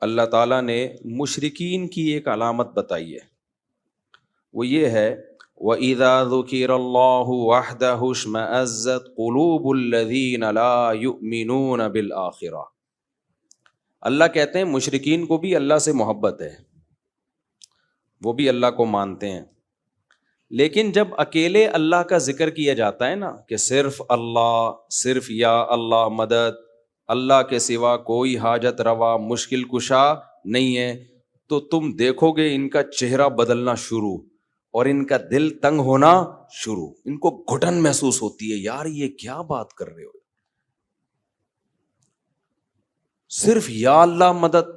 اللہ تعالیٰ نے مشرکین کی ایک علامت بتائی ہے، وہ یہ ہے وَإِذَا ذُكِرَ اللَّهُ وَحْدَهُ اشْمَأَزَّتْ قُلُوبُ الَّذِينَ لَا يُؤْمِنُونَ بِالْآخِرَةِ۔ اللہ کہتے ہیں مشرکین کو بھی اللہ سے محبت ہے، وہ بھی اللہ کو مانتے ہیں، لیکن جب اکیلے اللہ کا ذکر کیا جاتا ہے نا کہ صرف اللہ، صرف یا اللہ مدد، اللہ کے سوا کوئی حاجت روا مشکل کشا نہیں ہے، تو تم دیکھو گے ان کا چہرہ بدلنا شروع اور ان کا دل تنگ ہونا شروع، ان کو گھٹن محسوس ہوتی ہے، یار یہ کیا بات کر رہے ہو، صرف یا اللہ مدد،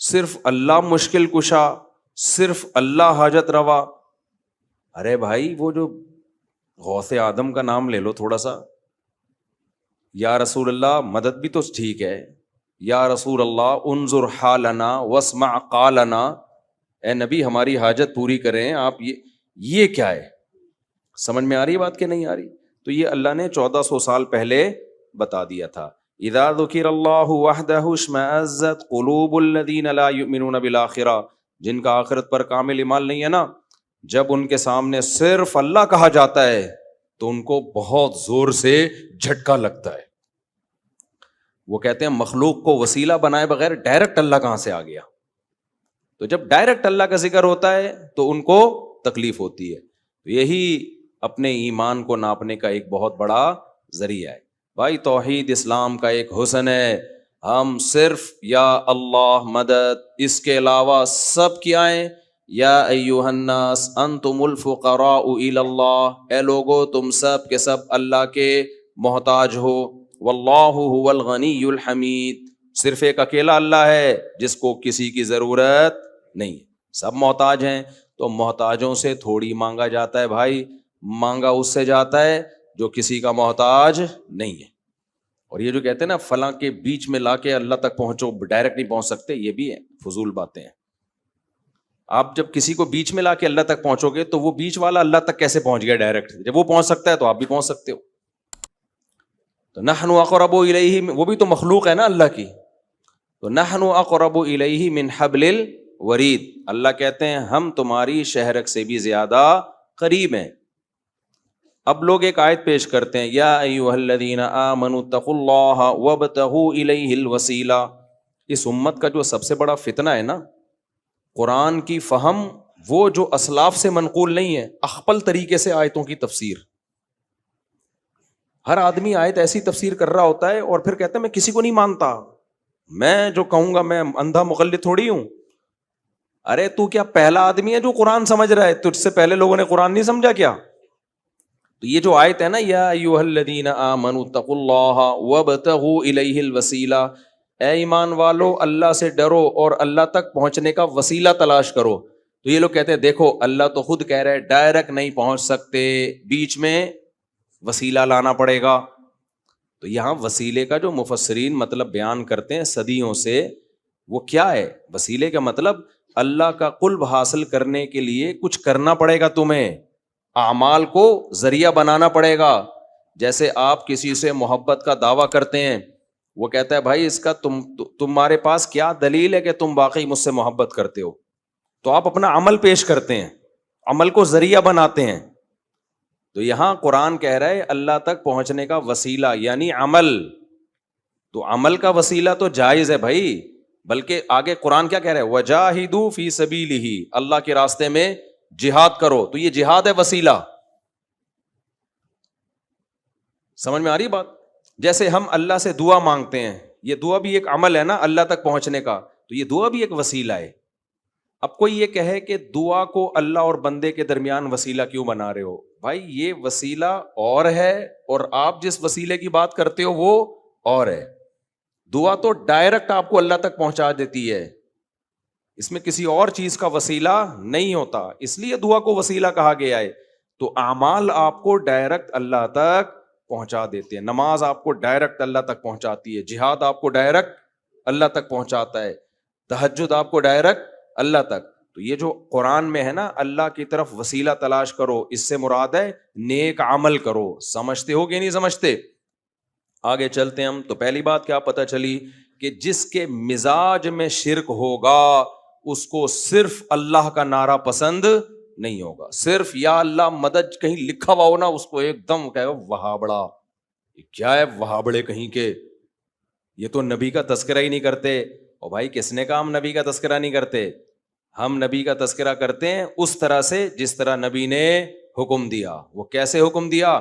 صرف اللہ مشکل کشا، صرف اللہ حاجت روا۔ ارے بھائی وہ جو غوث آدم کا نام لے لو تھوڑا سا، یا رسول اللہ مدد بھی تو ٹھیک ہے، یا رسول اللہ انظر حالنا واسمع قالنا، اے نبی ہماری حاجت پوری کریں آپ، یہ کیا ہے؟ سمجھ میں آ رہی بات کہ نہیں آ رہی؟ تو یہ اللہ نے 1400 سال پہلے بتا دیا تھا، اذا ذکر اللہ وحدہ اشمئزت قلوب الذین لا یؤمنون بالآخرہ، جن کا آخرت پر کامل ایمان نہیں ہے نا، جب ان کے سامنے صرف اللہ کہا جاتا ہے تو ان کو بہت زور سے جھٹکا لگتا ہے، وہ کہتے ہیں مخلوق کو وسیلہ بنائے بغیر ڈائریکٹ اللہ کہاں سے آ گیا؟ تو جب ڈائریکٹ اللہ کا ذکر ہوتا ہے تو ان کو تکلیف ہوتی ہے، تو یہی اپنے ایمان کو ناپنے کا ایک بہت بڑا ذریعہ ہے۔ بھائی توحید اسلام کا ایک حسن ہے، ہم صرف یا اللہ مدد، اس کے علاوہ سب کیا ہیں؟ یا ایھا الناس انتم الفقراء الی اللہ، اے لوگو تم سب کے سب اللہ کے محتاج ہو، واللہ هو الغنی الحمید، صرف ایک اکیلا اللہ ہے جس کو کسی کی ضرورت نہیں، سب محتاج ہیں، تو محتاجوں سے تھوڑی مانگا جاتا ہے بھائی، مانگا اس سے جاتا ہے جو کسی کا محتاج نہیں ہے۔ اور یہ جو کہتے ہیں نا فلاں کے بیچ میں لا کے اللہ تک پہنچو، ڈائریکٹ نہیں پہنچ سکتے، یہ بھی ہے فضول باتیں ہیں۔ آپ جب کسی کو بیچ میں لا کے اللہ تک پہنچو گے تو وہ بیچ والا اللہ تک کیسے پہنچ گیا ڈائریکٹ؟ جب وہ پہنچ سکتا ہے تو آپ بھی پہنچ سکتے ہو۔ تو نحن اقرب الیہ، وہ بھی تو مخلوق ہے نا اللہ کی، تو نحن اقرب الیہ من حبل الورید، اللہ کہتے ہیں ہم تمہاری شہرک سے بھی زیادہ قریب ہیں۔ اب لوگ ایک آیت پیش کرتے ہیں، یا ایھا الذین آمنوا اتقوا اللہ وابتغوا الیہ الوسیلہ۔ اس امت کا جو سب سے بڑا فتنہ ہے نا، قرآن کی فہم وہ جو اسلاف سے منقول نہیں ہے، اخپل طریقے سے آیتوں کی تفسیر، ہر آدمی آیت ایسی تفسیر کر رہا ہوتا ہے اور پھر کہتا ہے میں کسی کو نہیں مانتا، میں جو کہوں گا میں اندھا مقلد تھوڑی ہوں۔ ارے تو کیا پہلا آدمی ہے جو قرآن سمجھ رہا ہے؟ تجھ سے پہلے لوگوں نے قرآن نہیں سمجھا کیا؟ تو یہ جو آیت ہے نا، یا ایھا الذین آمنوا اتقوا اللہ وابتغوا الیہ الوسیلہ، اے ایمان والو اللہ سے ڈرو اور اللہ تک پہنچنے کا وسیلہ تلاش کرو، تو یہ لوگ کہتے ہیں دیکھو اللہ تو خود کہہ رہے ڈائریکٹ نہیں پہنچ سکتے، بیچ میں وسیلہ لانا پڑے گا۔ تو یہاں وسیلے کا جو مفسرین مطلب بیان کرتے ہیں صدیوں سے، وہ کیا ہے؟ وسیلے کا مطلب اللہ کا قرب حاصل کرنے کے لیے کچھ کرنا پڑے گا، تمہیں اعمال کو ذریعہ بنانا پڑے گا۔ جیسے آپ کسی سے محبت کا دعویٰ کرتے ہیں، وہ کہتا ہے بھائی اس کا تمہارے پاس کیا دلیل ہے کہ تم واقعی مجھ سے محبت کرتے ہو؟ تو آپ اپنا عمل پیش کرتے ہیں، عمل کو ذریعہ بناتے ہیں۔ تو یہاں قرآن کہہ رہا ہے اللہ تک پہنچنے کا وسیلہ یعنی عمل، تو عمل کا وسیلہ تو جائز ہے بھائی، بلکہ آگے قرآن کیا کہہ رہا ہے؟ وجاہدوا فی سبیلہ، اللہ کے راستے میں جہاد کرو، تو یہ جہاد ہے وسیلہ۔ سمجھ میں آ رہی بات؟ جیسے ہم اللہ سے دعا مانگتے ہیں، یہ دعا بھی ایک عمل ہے نا اللہ تک پہنچنے کا، تو یہ دعا بھی ایک وسیلہ ہے۔ اب کوئی یہ کہے کہ دعا کو اللہ اور بندے کے درمیان وسیلہ کیوں بنا رہے ہو؟ بھائی یہ وسیلہ اور ہے اور آپ جس وسیلے کی بات کرتے ہو وہ اور ہے۔ دعا تو ڈائریکٹ آپ کو اللہ تک پہنچا دیتی ہے، اس میں کسی اور چیز کا وسیلہ نہیں ہوتا، اس لیے دعا کو وسیلہ کہا گیا ہے۔ تو اعمال آپ کو ڈائریکٹ اللہ تک پہنچا دیتے ہیں، نماز آپ کو ڈائریکٹ اللہ تک پہنچاتی ہے، جہاد آپ کو ڈائریکٹ اللہ تک پہنچاتا ہے، تہجد آپ کو ڈائریکٹ اللہ تک۔ تو یہ جو قرآن میں ہے نا اللہ کی طرف وسیلہ تلاش کرو، اس سے مراد ہے نیک عمل کرو۔ سمجھتے ہو کہ نہیں سمجھتے؟ آگے چلتے ہیں ہم۔ تو پہلی بات کیا پتہ چلی کہ جس کے مزاج میں شرک ہوگا اس کو صرف اللہ کا نعرہ پسند نہیں ہوگا. صرف یا اللہ مدد کہیں لکھا ہوا ہو نا, اس کو ایک دم کہے وہابڑا, کیا ہے وہابڑے کہیں کے, یہ تو نبی کا تذکرہ ہی نہیں کرتے. اور بھائی کس نے کہا ہم نبی کا تذکرہ نہیں کرتے؟ ہم نبی کا تذکرہ کرتے ہیں اس طرح سے جس طرح نبی نے حکم دیا. وہ کیسے حکم دیا؟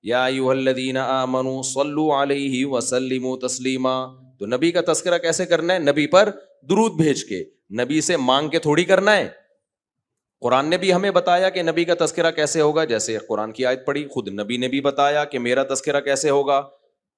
یا ایھا الذین آمنوا صلوا علیہ وسلموا تسلیما. تو نبی کا تذکرہ کیسے کرنا ہے؟ نبی پر درود بھیج کے, نبی سے مانگ کے تھوڑی کرنا ہے. قرآن نے بھی ہمیں بتایا کہ نبی کا تذکرہ کیسے ہوگا, جیسے قرآن کی آیت پڑھی, خود نبی نے بھی بتایا کہ میرا تذکرہ کیسے ہوگا.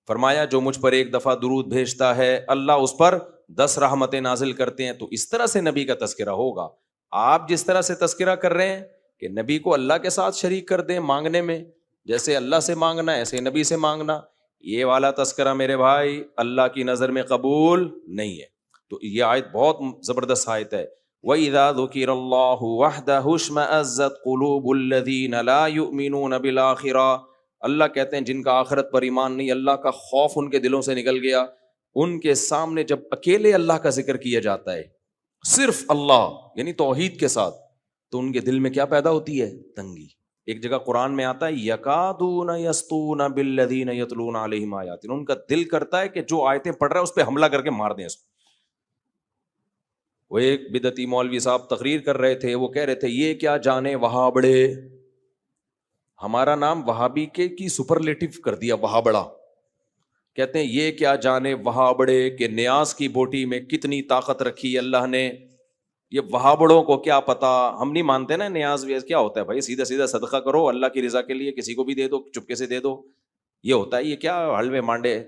فرمایا جو مجھ پر ایک دفعہ درود بھیجتا ہے اللہ اس پر 10 رحمتیں نازل کرتے ہیں. تو اس طرح سے نبی کا تذکرہ ہوگا. آپ جس طرح سے تذکرہ کر رہے ہیں کہ نبی کو اللہ کے ساتھ شریک کر دیں مانگنے میں, جیسے اللہ سے مانگنا ایسے نبی سے مانگنا, یہ والا تذکرہ میرے بھائی اللہ کی نظر میں قبول نہیں ہے. تو یہ آیت بہت زبردست آیت ہے. وَإِذَا ذُكِرَ اللَّهُ وَحْدَهُ اشْمَأَزَّتْ قُلُوبُ الَّذِينَ لَا يُؤْمِنُونَ بِالْآخِرَةِ. اللہ کہتے ہیں جن کا آخرت پر ایمان نہیں, اللہ کا خوف ان کے دلوں سے نکل گیا, ان کے سامنے جب اکیلے اللہ کا ذکر کیا جاتا ہے, صرف اللہ یعنی توحید کے ساتھ, تو ان کے دل میں کیا پیدا ہوتی ہے؟ تنگی. ایک جگہ قرآن میں آتا ہے یکادون یسطون بالذین یتلون علیہم آیاتنا, ان کا دل کرتا ہے کہ جو آیتیں پڑھ رہا ہے اس پہ حملہ کر کے مار دیں اس کو. وہ ایک بدعتی مولوی صاحب تقریر کر رہے تھے, وہ کہہ رہے تھے یہ کیا جانے وہابڑے, ہمارا نام وہابی کے کی سپرلیٹو کر دیا وہابڑا. کہتے ہیں یہ کیا جانے وہابڑے کہ نیاز کی بوٹی میں کتنی طاقت رکھی اللہ نے. یہ وہابڑوں کو کیا پتا, ہم نہیں مانتے نا نیاز ویاز کیا ہوتا ہے بھائی, سیدھا سیدھا صدقہ کرو اللہ کی رضا کے لیے, کسی کو بھی دے دو چپکے سے دے دو, یہ ہوتا ہے. یہ کیا حلوے مانڈے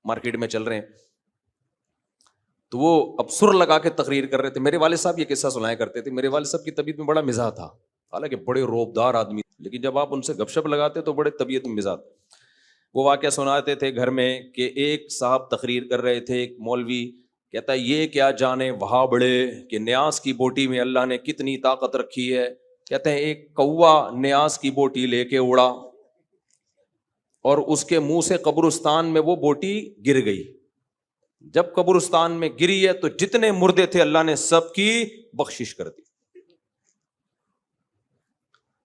مارکیٹ میں چل رہے ہیں. تو وہ اب سر لگا کے تقریر کر رہے تھے. میرے والد صاحب یہ قصہ سنایا کرتے تھے. میرے والد صاحب کی طبیعت میں بڑا مزاح تھا, حالانکہ بڑے روبدار آدمی, لیکن جب آپ ان سے گپ شپ لگاتے تو بڑے طبیعت میں مزاح. وہ واقعہ سناتے تھے گھر میں کہ ایک صاحب تقریر کر رہے تھے, ایک مولوی کہتا ہے یہ کیا جانے وہاں بڑے کہ نیاز کی بوٹی میں اللہ نے کتنی طاقت رکھی ہے. کہتے ہیں ایک کوا نیاز کی بوٹی لے کے اڑا اور اس کے منہ سے قبرستان میں وہ بوٹی گر گئی. جب قبرستان میں گری ہے تو جتنے مردے تھے اللہ نے سب کی بخشش کر دی.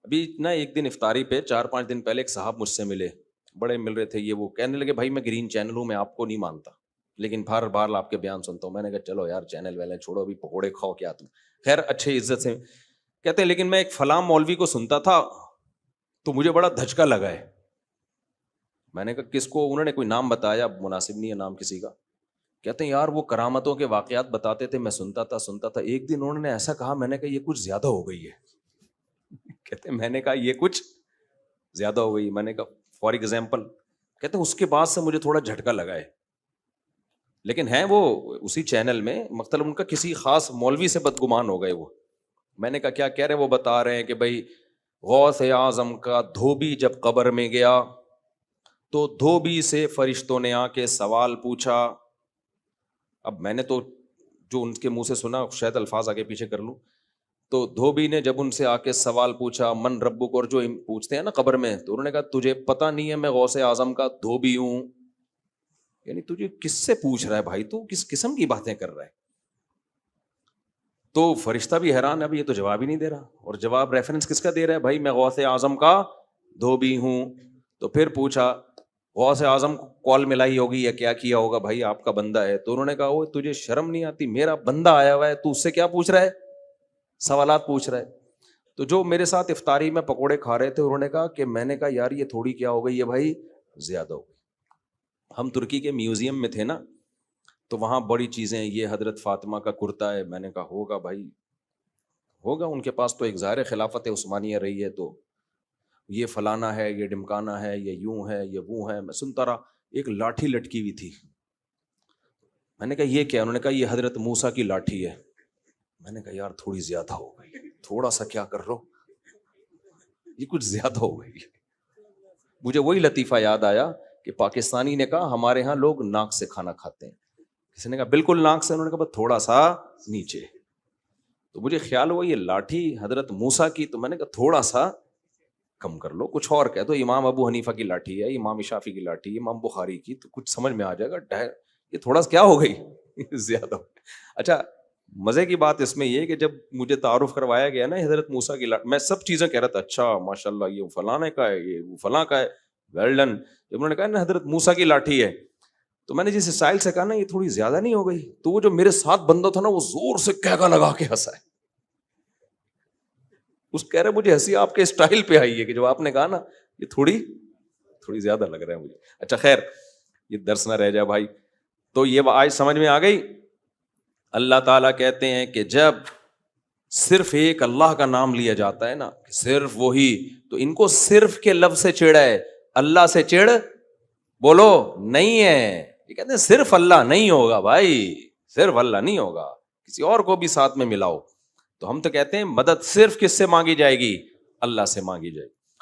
ابھی نا ایک دن افطاری پہ 4-5 دن پہلے ایک صاحب مجھ سے ملے, بڑے مل رہے تھے. یہ وہ کہنے لگے بھائی میں گرین چینل ہوں, میں آپ کو نہیں مانتا لیکن بار بار آپ کے بیان سنتا ہوں. میں نے کہا چلو یار چینل ویلے چھوڑو, ابھی پکوڑے کھاؤ کیا تم. خیر اچھے عزت سے کہتے ہیں لیکن میں ایک فلاں مولوی کو سنتا تھا تو مجھے بڑا دھچکا لگا ہے. میں نے کہا کس کو؟ انہوں نے کوئی نام بتایا, مناسب نہیں ہے نام کسی کا. کہتے ہیں یار وہ کرامتوں کے واقعات بتاتے تھے, میں سنتا تھا. ایک دن انہوں نے ایسا کہا, میں نے کہا یہ کچھ زیادہ ہو گئی ہے. کہتے ہیں میں نے کہا یہ کچھ زیادہ ہو گئی. میں نے کہا فار ایگزامپل. کہتے ہیں اس کے بعد سے مجھے تھوڑا جھٹکا لگا ہے, لیکن ہیں وہ اسی چینل میں, مطلب ان کا کسی خاص مولوی سے بدگمان ہو گئے وہ. میں نے کہا کیا کہہ رہے ہیں؟ وہ بتا رہے ہیں کہ بھائی غوث اعظم کا دھوبی جب قبر میں گیا تو دھوبی سے فرشتوں نے آ کے سوال پوچھا. اب میں نے تو جو ان کے منہ سے سنا شاید الفاظ آگے پیچھے کر لوں. تو دھوبی نے جب ان سے آ کے سوال پوچھا من ربک, اور جو پوچھتے ہیں نا قبر میں, تو انہوں نے کہا تجھے پتہ نہیں ہے میں غوث اعظم کا دھوبی ہوں. یعنی تجھے کس سے پوچھ رہا ہے بھائی, تو کس قسم کی باتیں کر رہا ہے. تو فرشتہ بھی حیران ہے, اب یہ تو جواب ہی نہیں دے رہا, اور جواب ریفرنس کس کا دے رہا ہے؟ بھائی میں غوث اعظم کا دھوبی ہوں. تو پھر پوچھا غوث اعظم کو کال ملائی ہوگی یا کیا کیا ہوگا, بھائی آپ کا بندہ ہے. تو انہوں نے کہا وہ تجھے شرم نہیں آتی, میرا بندہ آیا ہوا ہے, تو اس سے کیا پوچھ رہا ہے؟ سوالات پوچھ رہا ہے. تو جو میرے ساتھ افطاری میں پکوڑے کھا رہے تھے انہوں نے کہا کہ میں نے کہا یار یہ تھوڑی کیا ہو گئی ہے بھائی, زیادہ ہو گئی. ہم ترکی کے میوزیم میں تھے نا, تو وہاں بڑی چیزیں, یہ حضرت فاطمہ کا کرتا ہے. میں نے کہا ہوگا بھائی, ہوگا, ان کے پاس تو ایک ظاہر خلافت عثمانیہ رہی ہے, تو یہ فلانا ہے, یہ ڈمکانا ہے, یہ یوں ہے, یہ وہ ہے. میں سنتا رہا. ایک لاٹھی لٹکی ہوئی تھی. میں نے کہا یہ کیا؟ انہوں نے کہا یہ حضرت موسیٰ کی لاٹھی ہے. میں نے کہا یار تھوڑی زیادہ ہو گئی, تھوڑا سا کیا کر رہو, یہ کچھ زیادہ ہو گئی. مجھے وہی لطیفہ یاد آیا کہ پاکستانی نے کہا ہمارے ہاں لوگ ناک سے کھانا کھاتے ہیں. کسی نے کہا بالکل ناک سے, انہوں نے کہا بس تھوڑا سا نیچے. تو مجھے خیال ہوا یہ لاٹھی حضرت موسیٰ کی, تو میں نے کہا تھوڑا سا کم کر لو, کچھ اور کہہ دو, امام ابو حنیفہ کی لاٹھی ہے, امام شافعی کی لاٹھی ہے, امام بخاری کی, تو کچھ سمجھ میں آ جائے گا. یہ تھوڑا سا کیا ہو گئی زیادہ ہو گئی. اچھا مزے کی بات اس میں یہ کہ جب مجھے تعارف کروایا گیا نا حضرت موسیٰ کی لاٹھی, میں سب چیزیں کہہ رہا تھا, اچھا ماشاء اللہ یہ فلاں کا ہے, یہ وہ فلاں کا ہے, ویل ڈن. جب انہوں نے کہا نا حضرت موسیٰ کی لاٹھی ہے, تو میں نے جس اسٹائل سے کہا نا یہ تھوڑی زیادہ نہیں ہو گئی, تو وہ جو میرے ساتھ بندہ تھا نا وہ زور سے کہگا لگا کے ہنسا ہے. اس کہہ رہے مجھے ہنسی آپ کے اسٹائل پہ آئی ہے کہ جب آپ نے کہا نا یہ تھوڑی زیادہ لگ رہا ہے مجھے. اچھا خیر یہ درس نہ رہ جائے بھائی. تو یہ آج سمجھ میں آ گئی. اللہ تعالیٰ کہتے ہیں کہ جب صرف ایک اللہ کا نام لیا جاتا ہے نا, صرف وہی, تو ان کو صرف کے لفظ سے چڑ ہے, اللہ سے چڑ بولو نہیں ہے. یہ کہتے ہیں صرف اللہ نہیں ہوگا بھائی, صرف اللہ نہیں ہوگا, کسی اور کو بھی ساتھ میں ملاؤ. تو ہم تو کہتے ہیں مدد صرف کس سے مانگی جائے گی, اللہ سے مانگی جائے گی.